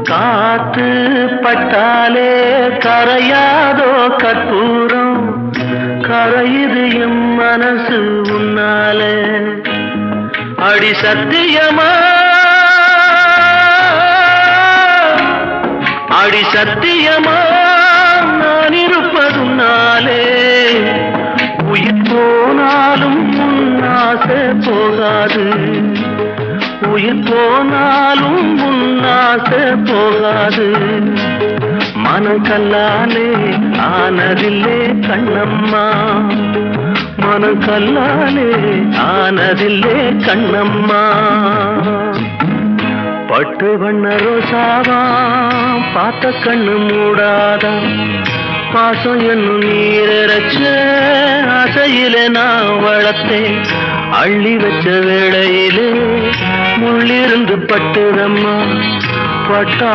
காத்து பட்டாலே கரையாதோ கற்பூரம், கரையுது எம் மனசு உன்னாலே. அடி சத்தியமா, அடி சத்தியமா நான் இருப்பதுனாலே, உயிர் போனாலும் உன்னாசை போகாது, உயிர் போனாலும் உன்னாசை போகாது. மனக்கல்லாலே ஆனதில்லே கண்ணம்மா, மனக்கல்லாலே ஆனதில்லே கண்ணம்மா. பட்டு வண்ண ரோசாவா பார்த்த கண்ணு மூடாதா, பாசம் என்னும் நீரச்ச ஆசையில நான் வளர்த்தேன். அள்ளி வச்ச வேளையிலே முள்ளிருந்து பட்டுதம்மா பட்டா